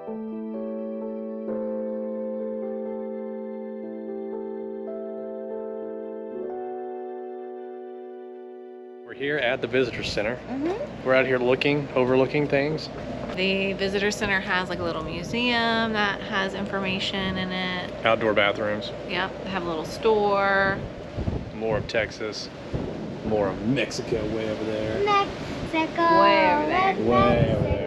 We're here at the visitor center. We're out here overlooking things. The visitor center has like a little museum that has information in it. Outdoor bathrooms. Yep, they have a little store. More of Texas. More of Mexico way over there. Mexico. Way over there. Way over there.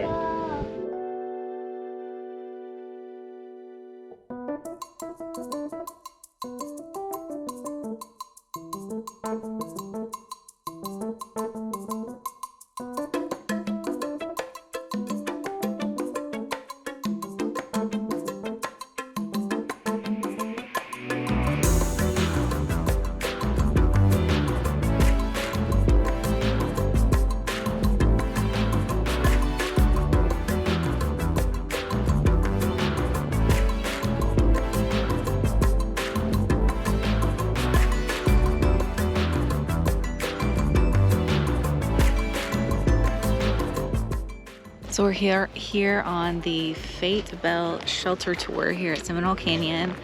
So we're here on the Fate Belt Shelter Tour here at Seminole Canyon.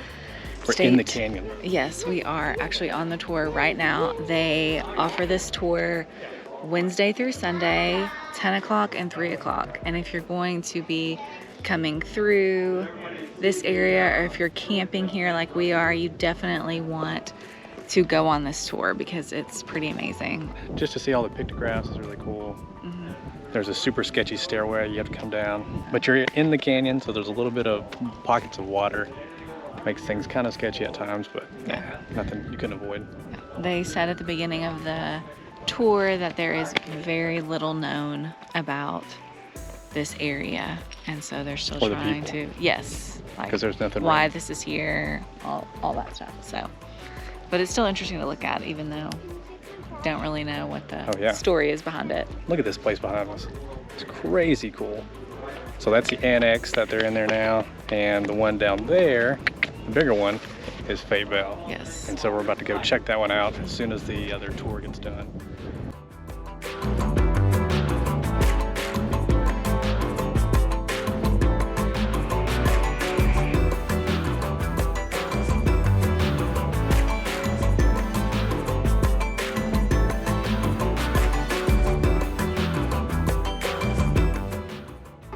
We're in the canyon. Yes, we are actually on the tour right now. They offer this tour Wednesday through Sunday, 10 o'clock and 3 o'clock. And if you're going to be coming through this area, or if you're camping here like we are, you definitely want to go on this tour because it's pretty amazing. Just to see all the pictographs is really cool. There's a super sketchy stairway you have to come down, but you're in the canyon, so there's a little bit of pockets of water. Makes things kind of sketchy at times, but nothing you couldn't avoid. They said at the beginning of the tour that there is very little known about this area, and so they're still Or the trying people. to, yes, like Because there's nothing why around. this is here, all that stuff. So, but it's still interesting to look at, even though don't really know what the story is behind it. Look at this place behind us. It's crazy cool. So that's the annex that they're in there now, and the one down there, the bigger one, is Fate Bell. Yes. And so we're about to go check that one out as soon as the other tour gets done.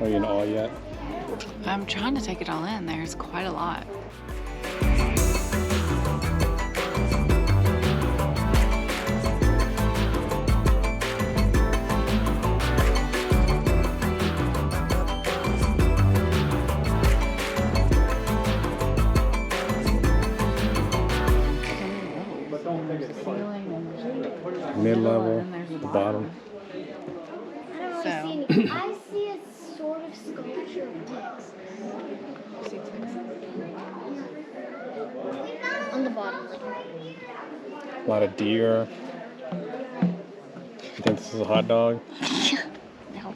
Are you in awe yet? I'm trying to take it all in. There's quite a lot. Mid-level, the bottom. I see a sort of sculpture of ticks. On the bottom. A lot of deer. You think this is a hot dog? No.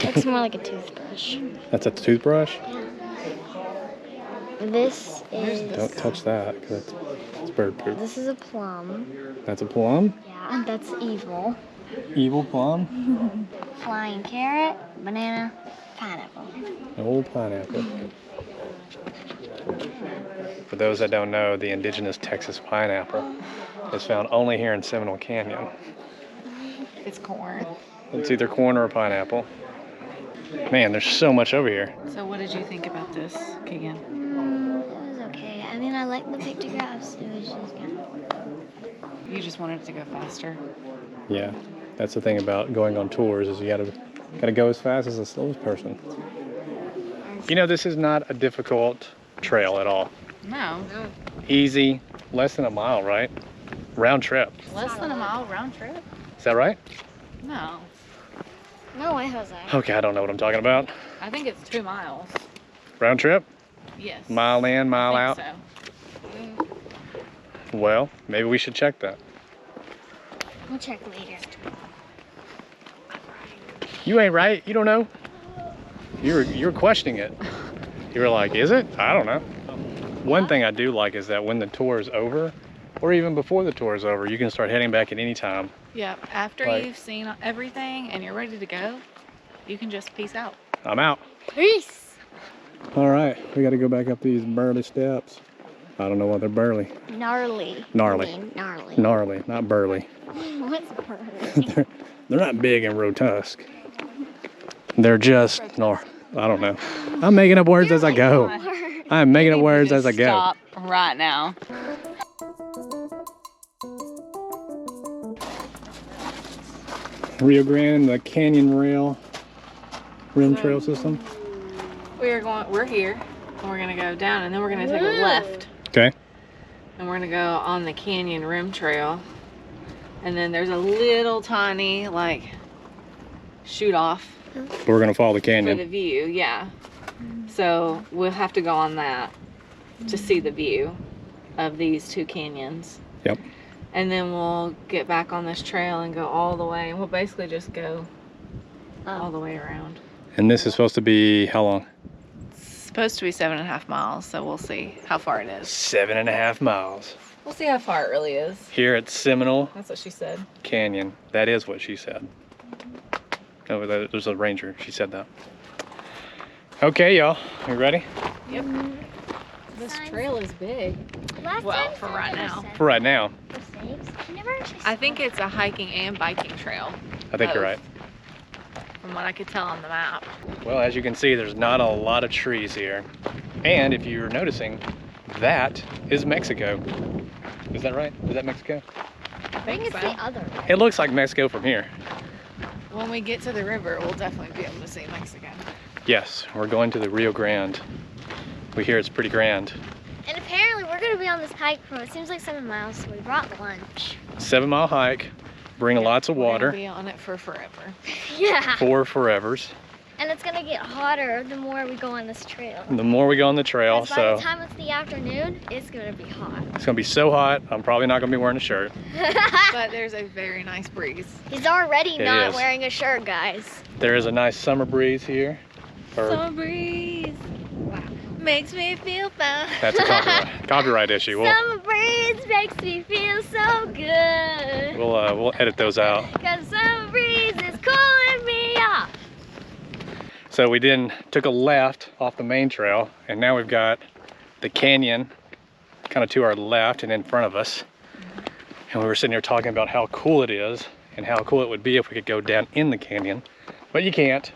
Looks more like a toothbrush. That's a toothbrush? This is... Don't touch that, because it's bird poop. This is a plum. That's a plum? Yeah. And that's evil. Evil plum? Flying carrot, banana, pineapple. An old pineapple. For those that don't know, the indigenous Texas pineapple is found only here in Seminole Canyon. It's corn. It's either corn or a pineapple. Man, there's so much over here. So what did you think about this, Keegan? It was okay. I mean, I like the pictographs. It was just kind of... You just wanted it to go faster. Yeah, that's the thing about going on tours is you gotta go as fast as the slowest person. You know, this is not a difficult trail at all. No. Easy, less than a mile, right? Round trip. Less than a mile round trip? Is that right? No. No way, Jose. Okay, I don't know what I'm talking about. I think it's 2 miles. Round trip? Yes. Mile in, mile I out? think so. Well, maybe we should check that. We'll check later. You ain't right. You don't know. You're questioning it. You were like, is it? I don't know. One thing I do like is that when the tour is over, or even before the tour is over, you can start heading back at any time. Yeah, after Like- you've seen everything and you're ready to go, you can just peace out. I'm out. Peace. All right, we got to go back up these burly steps. I don't know why they're burly. Gnarly. Gnarly. I mean, gnarly. Gnarly, not burly. What's burly? They're not big and grotesque. They're just I don't know. I'm making up words as I go. I'm making up words as I go. Stop right now. Rio Grande, the Canyon Rim Trail System. We're here, and we're gonna go down, and then we're gonna take a left, Okay. and we're gonna go on the Canyon Rim Trail, and then there's a little tiny like shoot off But we're gonna follow the for the canyon. view, yeah. So we'll have to go on that to see the view of these two canyons. Yep. And then we'll get back on this trail and go all the way, and we'll basically just go all the way around. And this is supposed to be how long? It's supposed to be 7.5 miles, so we'll see how far it is. 7.5 miles. We'll see how far it really is. Here at Seminole That's what she said. Canyon. That is what she said. Oh, there's a ranger. She said that. Okay, y'all. You ready? Yep. This trail is big. Last Well, time for said right there were now. seven For right now, mistakes. I never actually I saw think it's a hiking and biking trail, I think you're Both. right. from what I could tell on the map. Well, as you can see, there's not a lot of trees here. And if you're noticing, that is Mexico. Is that right? Is that Mexico? I I think it's the other way. It looks like Mexico from here. When we get to the river, we'll definitely be able to see Mexico. Yes, we're going to the Rio Grande. We hear it's pretty grand. And apparently we're going to be on this hike for, it seems like 7 miles, so we brought lunch. 7-mile hike, bring lots of We're gonna water be on it for forever. Yeah. for forevers. And it's going to get hotter the more we go on this trail. The more we go on the trail, 'Cause by so the time it's the afternoon, it's going to be hot. it's gonna be so hot, I'm probably not gonna be wearing a shirt. But there's a very nice breeze. He's already It not is. wearing a shirt, guys. There is a nice summer breeze here. Or Summer breeze makes me feel fine. that's a copyright issue. Summer breeze makes me feel so good. We'll edit those out. Cause summer breeze is cooling me off. So we took a left off the main trail, and now we've got the canyon kind of to our left and in front of us. And we were sitting here talking about how cool it is and how cool it would be if we could go down in the canyon. But you can't,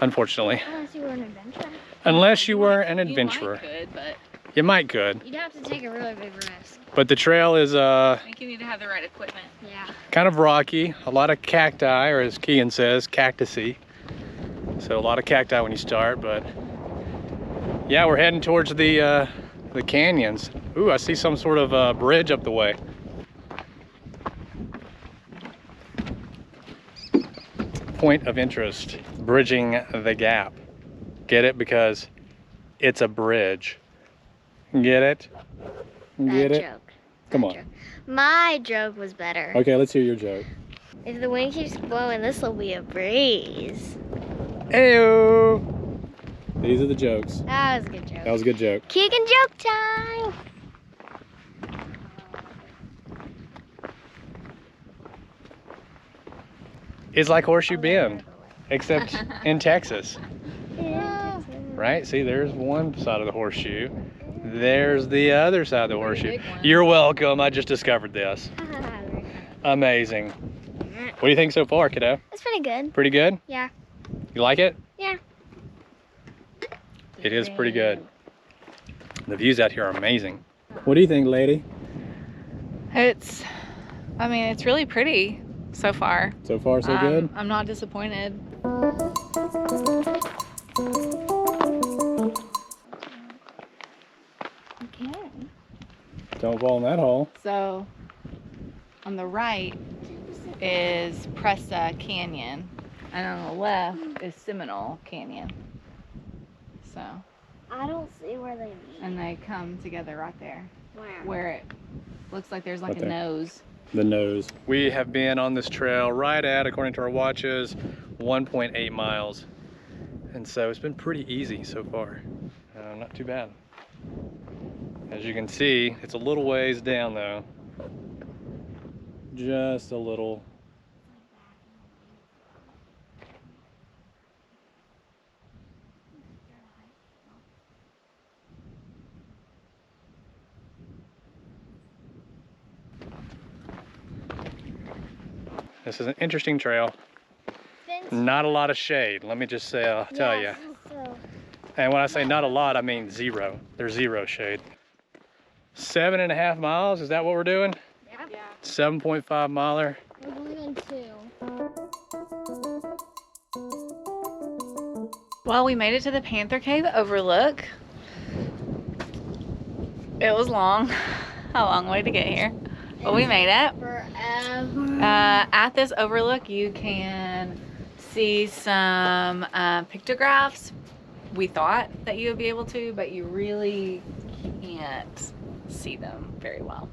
unfortunately. Unless you were an adventurer. Unless you were an adventurer. You might could, but You might could. You'd have to take a really big risk. But the trail is I think you need to have the right equipment. Yeah. kind of rocky, a lot of cacti, or as Kean says, cactusy. So a lot of cacti when you start, but yeah, we're heading towards the canyons. Ooh, I see some sort of bridge up the way. Point of interest, bridging the gap. Get it? Because it's a bridge. Get it? Get Bad it? joke. Come Bad on. joke. My joke was better. Okay, let's hear your joke. If the wind keeps blowing, this will be a breeze. Ew. These are the jokes. That was a good joke. That was a good joke. Keegan joke time. It's like Horseshoe Bend, except in Texas, Yeah. right? See, there's one side of the horseshoe. There's the other side of the horseshoe. big one. You're welcome. I just discovered this. Amazing. What do you think so far, kiddo? That's pretty good. Pretty good? Yeah. You like it? Yeah. It is pretty good. The views out here are amazing. What do you think, lady? It's really pretty so far. So far, so good? I'm not disappointed. Okay. Don't fall in that hole. So on the right is Presa Canyon, and on the left is Seminole Canyon. So, I don't see where they meet. and they come together right there, Where? where it looks like there's like Right a there. nose. The nose. We have been on this trail right at, according to our watches, 1.8 miles. And so it's been pretty easy so far. Not too bad. As you can see, it's a little ways down though. Just a little. This is an interesting trail. Not a lot of shade, let me just say, tell you. So. And when I say not a lot, I mean zero. There's zero shade. 7.5 miles, is that what we're doing? Yeah. 7.5 miler. We're going on 2. Well, we made it to the Panther Cave overlook. It was long, a long way to get here, but we made it. Forever. At this overlook, you can see some pictographs. We thought that you would be able to, but you really can't see them very well.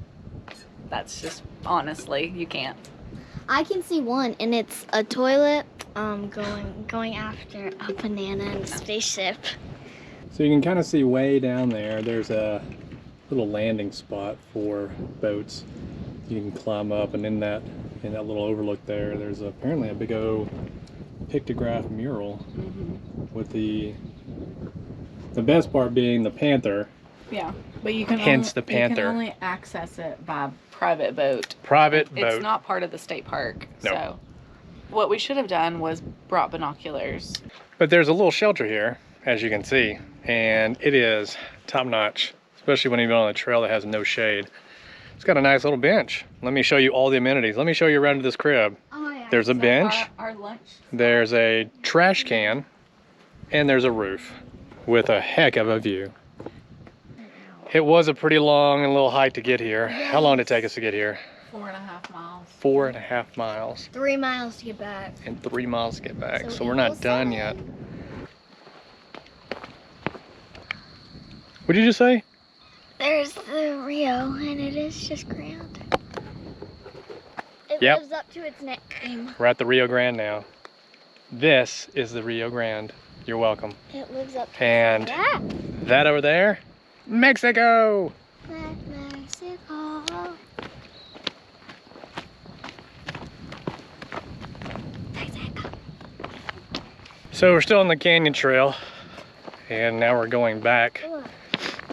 That's just, honestly, you can't. I can see one, and it's a toilet going after a banana and a spaceship. So you can kind of see way down there, there's a little landing spot for boats. You can climb up, and in that little overlook there, there's apparently a big old pictograph mural with the best part being the panther. Yeah, but you can Hence the panther. You can only access it by private boat. Private boat. It's not part of the state park. No. So what we should have done was brought binoculars. But there's a little shelter here, as you can see, and it is top notch, especially when you're on a trail that has no shade. It's got a nice little bench. Let me show you all the amenities. Let me show you around to this crib. Oh, yeah. There's a bench, Our lunch. there's a trash can, and there's a roof with a heck of a view. It was a pretty long and little hike to get here. How long did it take us to get here? 4.5 miles. 4.5 miles 3 miles to get back. and 3 miles to get back. So we we're go not done yet. 7. What did you just say? There's the Rio, and it is just grand. It Yep. lives up to its name. We're at the Rio Grande now. This is the Rio Grande. You're welcome. It lives up to And that. that over there, Mexico. Mexico. Mexico. So we're still on the canyon trail, and now we're going back. Ugh.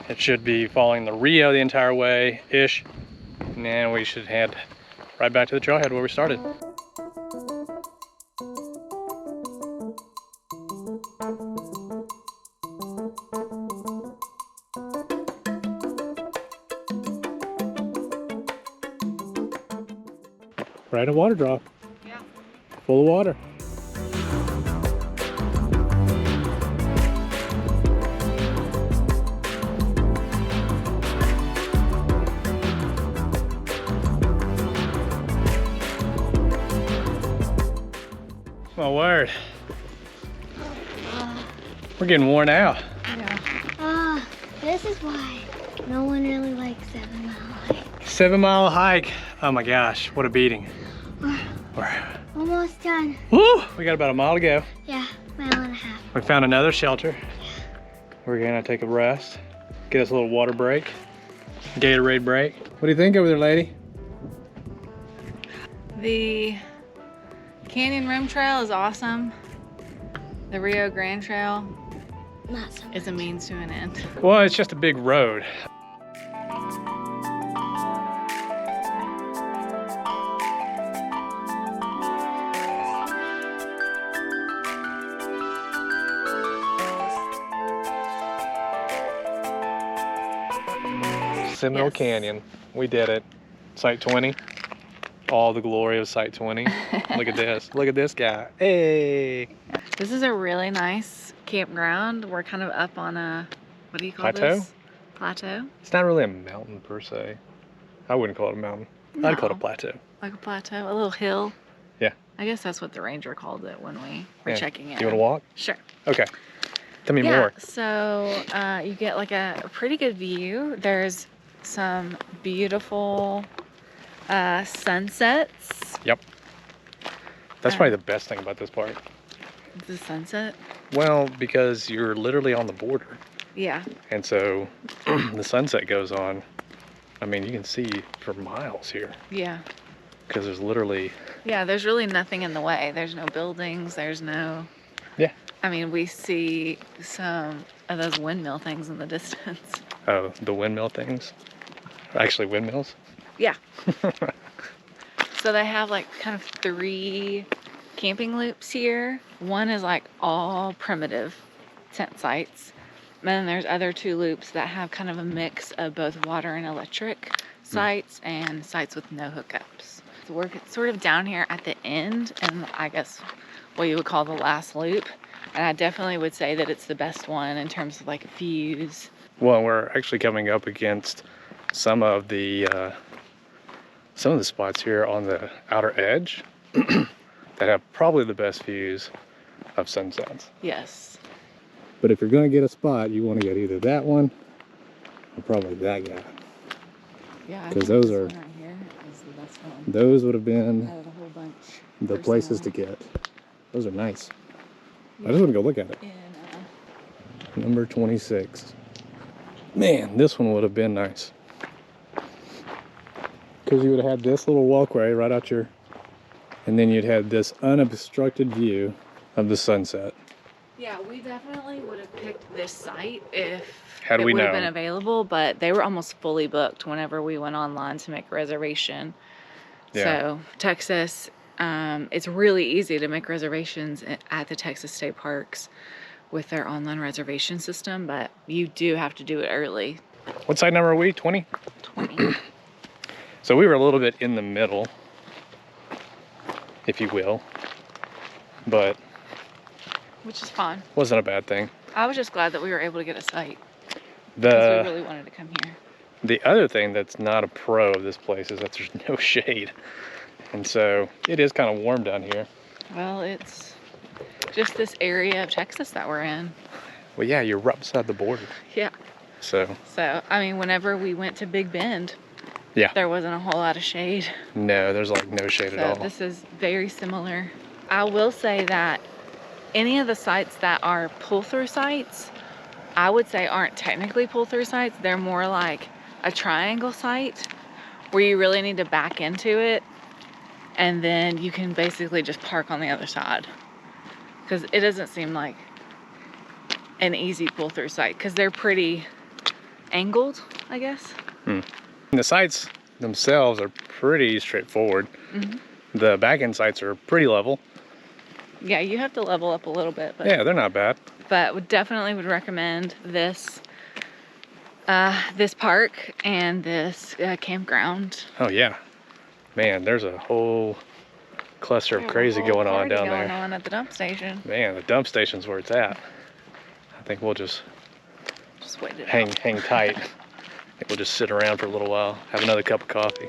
It should be following the Rio the entire way-ish, and then we should head right back to the trailhead where we started. Right, a water drop. Yeah. Full of water. My word. We're getting worn out. Yeah. This is why no one really likes 7 Mile Hike. 7 mile hike. Oh my gosh, what a beating. We're almost done. Woo! We got about a mile to go. Yeah, 1.5 miles. We found another shelter. We're gonna take a rest, get us a little water break, Gatorade break. What do you think over there, lady? The Canyon Rim Trail is awesome. The Rio Grande Trail Not so is a means to an end. Well, it's just a big road. Seminole Yes. Canyon. We did it. Site 20. All the glory of Site 20. Look at this. Look at this guy. Hey. This is a really nice campground. We're kind of up on a, what do you call Plateau? this? Plateau? It's not really a mountain per se. I wouldn't call it a mountain. I'd call it a No. plateau. Like a plateau, a little hill. Yeah. I guess that's what the ranger called it when we were Yeah. checking in. You want to walk? Sure. Okay. Tell me Yeah, more. so you get like a pretty good view. There's some beautiful sunsets. Yep. That's probably the best thing about this park. The sunset? Well, because you're literally on the border. Yeah. And so the sunset goes on. I mean, you can see for miles here Yeah. because there's literally, Yeah, there's really nothing in the way. There's no buildings, there's no... yeah. I mean, we see some of those windmill things in the distance. Oh, the windmill things. Actually, windmills. Yeah. So they have like kind of 3 camping loops here. One is like all primitive tent sites. And then there's other 2 loops that have kind of a mix of both water and electric sites and sites with no hookups. So we're sort of down here at the end, and I guess what you would call the last loop. And I definitely would say that it's the best one in terms of like views. Well, we're actually coming up against some of the spots here on the outer edge that have probably the best views of sunsets. Yes. But if you're going to get a spot, you want to get either that one or probably that guy. Yeah, because those are right here is the best one. those would have been Out of the whole bunch. the places to get. Those are nice. I just want to go look at it. Number 26. Man, this one would have been nice. Because you would have had this little walkway right out your, and then you'd had this unobstructed view of the sunset. Yeah, we definitely would have picked this site if Had it we would have known. been available, but they were almost fully booked whenever we went online to make a reservation. Yeah. So Texas, it's really easy to make reservations at the Texas State Parks with their online reservation system, but you do have to do it early. What side number are we? 20? 20. So we were a little bit in the middle, if you will, but Which is fine. wasn't a bad thing. I was just glad that we were able to get a site because we The really wanted to come here. the other thing that's not a pro of this place is that there's no shade. And so it is kind of warm down here. Well, it's just this area of Texas that we're in. Well, yeah, you're right beside the border. Yeah. So, So, I mean, whenever we went to Big Bend, yeah, there wasn't a whole lot of shade. no, there's like no shade So at all. this is very similar. I will say that any of the sites that are pull-through sites, I would say aren't technically pull-through sites. They're more like a triangle site where you really need to back into it, and then you can basically just park on the other side. Because it doesn't seem like an easy pull-through site because they're pretty angled, I guess. And the sites themselves are pretty straightforward. Mhm. The back-end sites are pretty level. Yeah, you have to level up a little bit, but Yeah, they're not bad. would definitely would recommend this this park and this campground. Oh yeah, man, there's a whole cluster of crazy going on down going there. on at the dump station. Man, the dump station's where it's at. I think we'll just Just wait it hang out. tight. I think we'll just sit around for a little while, have another cup of coffee.